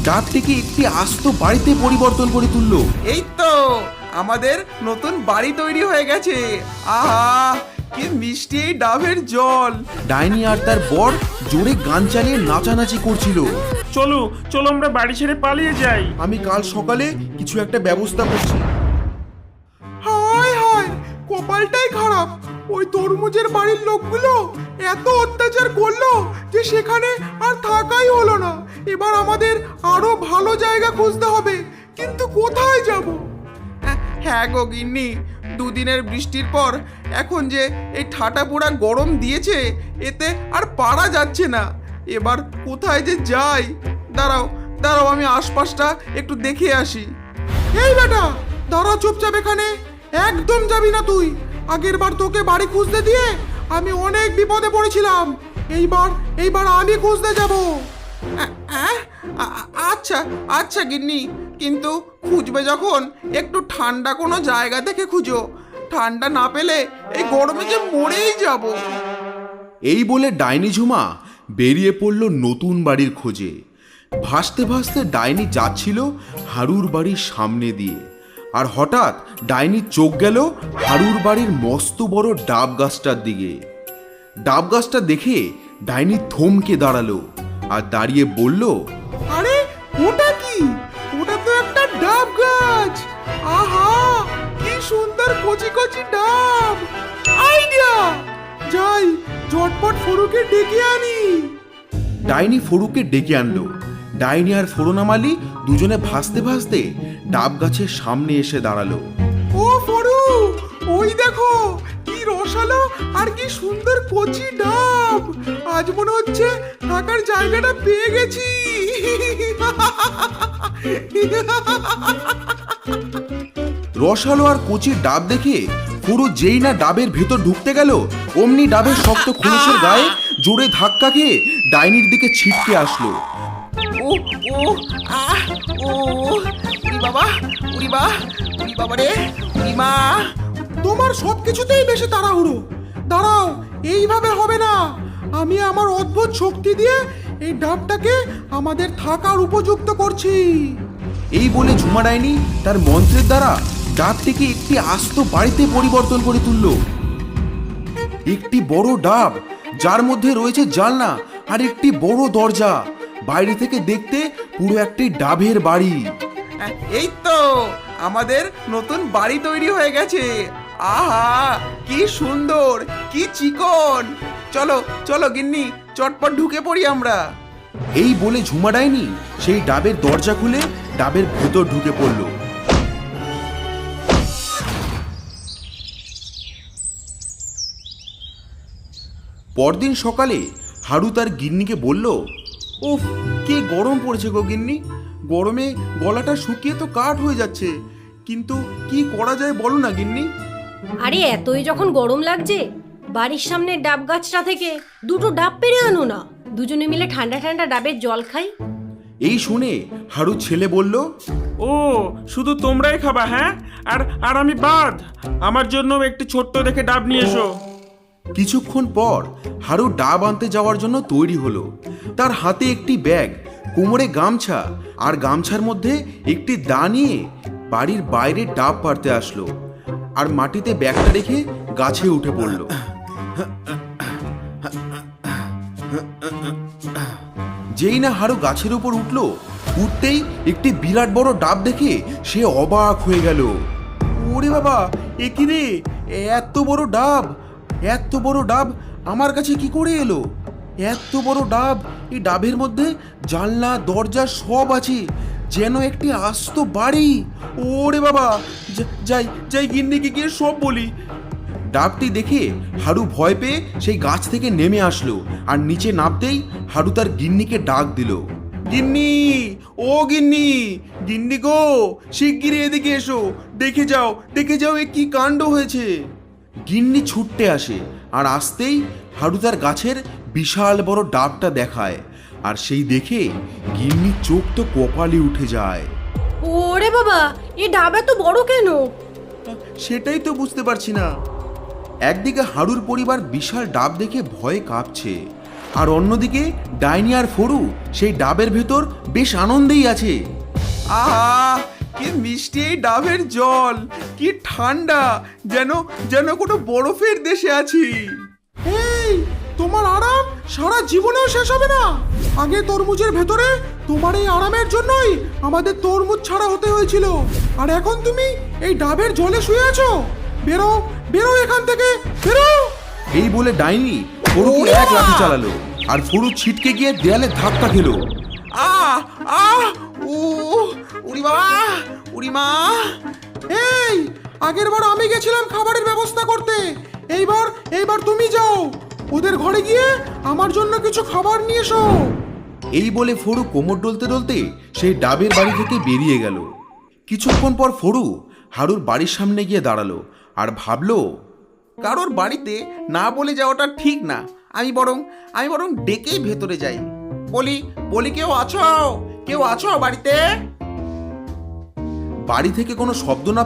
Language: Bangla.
ডাবটিকে একটি আস্ত বাড়িতে পরিবর্তন করে তুলল। এই তো আমাদের নতুন বাড়ি তৈরি হয়ে গেছে। আহা কি মিষ্টি এই ডাবের জল। ডাইনি আর তার বর জোরে গান চালিয়ে নাচানাচি করছিল। চলো চলো আমরা বাড়ি ছেড়ে পালিয়ে যাই। আমি কাল সকালে কিছু একটা ব্যবস্থা করছি। হায় হায় কপালটাই খারাপ। ওই তরমুজের বাড়ির লোকগুলো এত অত্যাচার করলো যে সেখানে আর থাকাই হলো না। এবার আমাদের আরো ভালো জায়গা খুঁজতে হবে, কিন্তু কোথায় যাব? হ্যাঁ গো গিন্নি, দুদিনের বৃষ্টির পর এখন যে এই ঠাটা পোড়া গরম দিয়েছে, এতে আর পারা যাচ্ছে না। এবার কোথায় যে যাই? দাঁড়াও দাঁড়াও, আমি আশপাশটা একটু দেখে আসি। এই বেটা দাঁড়া চুপচাপ এখানে, একদম যাবি না তুই। আগের বার তোকে বাড়ি খুঁজতে দিয়ে আমি অনেক বিপদে পড়েছিলাম। এইবার আমি খুঁজতে যাব। আচ্ছা আচ্ছা গিন্নি, কিন্তু খুঁজবে যখন একটু ঠান্ডা কোনো জায়গা থেকে খুঁজো। ঠান্ডা না পেলে এই গরমে যে মরেই যাব। এই বলে ডাইনি ঝুমা বেরিয়ে পড়ল নতুন বাড়ির খোঁজে। ভাসতে ভাসতে ডাইনি যাচ্ছিল হারুর বাড়ির সামনে দিয়ে, আর হঠাৎ ডাইনির চোখ গেল হারুর বাড়ির মস্ত বড় ডাব গাছটার দিকে। ডাব গাছটা দেখে ডাইনি থমকে দাঁড়ালো আর দাঁড়িয়ে বলল, আরে ওটা কি? ওটা তো একটা ডাব গাছ। আহা কি সুন্দর কচি কচি ডাব। আইডিয়া! যাই ঝটপট ফরুকে ডেকে আনি। ডাইনি ফরুকে ডেকে আনলো। ডাইনি আর ফরুনামালি দুজনে ভাসতে ভাসতে ডাব গাছের সামনে এসে দাঁড়ালো। ও ফরু, ওই দেখো কি রসালো আর কি সুন্দর কচি ডাব। আজ মনে হচ্ছে থাকার জায়গাটা পেয়ে গেছি। রসালো আর কচি ডাব দেখে ফরু যেই না ডাবের ভেতর ঢুকতে গেল, অমনি ডাবের শক্ত খোলসের গায়ে জোরে ধাক্কা খেয়ে ডাইনির দিকে ছিটকে আসলো। ও ও আহ ও উরি বাবা, উরি বাবা রে, উরি মা। তোমার সব কিছুতেই বেশি তাড়াহুড়ো। দাঁড়াও, এইভাবে হবে না। আমি আমার অদ্ভুত শক্তি দিয়ে এই ডাবটাকে আমাদের থাকার উপযুক্ত করছি। এই বলে ঝুমা ডাইনি তার মন্ত্রের দ্বারা ডাবটিকে একটি আস্ত বাড়িতে পরিবর্তন করে তুলল। একটি বড় ডাব, যার মধ্যে রয়েছে জানলা আর একটি বড় দরজা। বাইরে থেকে দেখতে পুরো একটি ডাবের বাড়ি। এই তো আমাদের নতুন বাড়ি তৈরি হয়ে গেছে। আহা কি সুন্দর, কি চিকন। চলো চলো গিন্নি, চটপট ঢুকে পড়ি আমরা। এই বলে ঝুমা ডাইনি সেই ডাবের দরজা খুলে ডাবের ভেতর ঢুকে পড়ল। পরদিন সকালে হারু তার গিন্নিকে বলল, উফ কে গরম পড়েছে গো গিন্নি। গরমে গলাটা শুকিয়ে তো কাঠ হয়ে যাচ্ছে, কিন্তু কি করা যায় বলো না গিন্নি। আরে এতই যখন গরম লাগছে, বাড়ির সামনে ডাব গাছটা থেকে দুটো ডাব পেড়ে আনো না, দুজনে মিলে ঠান্ডা ঠান্ডা ডাবের জল খাই। এই শুনে হারু ছেলে বলল, ও শুধু তোমরাই খাবা? হ্যাঁ, আর আর আমি বাদ। আমার জন্য একটি ছোট্ট দেখে ডাব নিয়ে এসো। কিছুক্ষণ পর হারু ডাব আনতে যাওয়ার জন্য তৈরি হলো। তার হাতে একটি ব্যাগ, কোমরে গামছা, আর গামছার মধ্যে একটি দা নিয়ে বাড়ির বাইরে ডাব পাড়তে আসলো, আর মাটিতে ব্যাগটা রেখে গাছে উঠে পড়ল। যেই না হারু গাছের উপর উঠলো, উঠতেই একটি বিরাট বড় ডাব দেখে সে অবাক হয়ে গেল। ওরে বাবা, এ কি রে, এত বড় ডাব! এত বড় ডাব আমার কাছে কি করে এলো? এত বড় ডাব, এই ডাবের মধ্যে জানলা দরজা সব আছে, যেন একটি আস্ত বাড়ি। ওরে বাবা, যাই যাই গিন্নিকে গিয়ে সব বলি। ডাবটি দেখে হারু ভয় পেয়ে সেই গাছ থেকে নেমে আসলো, আর নিচে নামতেই হারু তার গিন্নিকে ডাক দিল। গিন্নি, ও গিন্নি, গিন্নি গো, শিগগিরই এদিকে এসো, দেখে যাও এ কি কাণ্ড হয়েছে। গিন্নি ছুটতে আসে, আর আসতেই হারু তার গাছের বিশাল বড় ডাবটা দেখায়, আর সেই দেখে গিন্নির চোখ তো কপালে উঠে যায়। ওরে বাবা, এই ডাব এত বড় কেন? সেটাই তো বুঝতে পারছি না। একদিকে হারুর পরিবার বিশাল ডাব দেখে ভয়ে কাঁপছে, আর অন্যদিকে ডাইনি আর ফরু সেই ডাবের ভেতর বেশ আনন্দেই আছে। আহা, কি মিষ্টি এই ডাবের জল, কি ঠান্ডা, যেন যেন কোনো বরফের দেশে আছি। এই, তোমার আরাম সারা জীবনেও শেষ হবে না। আগে তরমুজের ভেতরে তোমার এই আরামের জন্যই আমাদের তরমুজ ছাড়া হতে হয়েছিল, আর এখন তুমি এই ডাবের জলে শুয়ে আছো। বেরো, বেরো এখান থেকে, বেরো। এই বলে ডাইনি ফরুকে এক লাঠি চালালো, আর ফরু ছিটকে গিয়ে দেয়ালে ধাক্কা খেলো। আহ আহ ও উড়ি বাবা, উড়ি মা। এই, আগেরবার আমি গেছিলাম খাবারের ব্যবস্থা করতে, এইবার তুমি যাও, ওদের ঘরে গিয়ে আমার জন্য কিছু খাবার নিয়ে এসো। এই বলে ফরু কোমর ডলতে ডলতে সেই ডাবের বাড়ি থেকে বেরিয়ে গেল। কিছুক্ষণ পর ফরু হারুর বাড়ির সামনে গিয়ে দাঁড়ালো আর ভাবলো, কারোর বাড়িতে না বলে যাওয়াটা ঠিক না। আমি বরং ডেকেই ভেতরে যাই। বলি কেউ আছো বাড়িতে? বাড়ি থেকে কোনো শব্দ না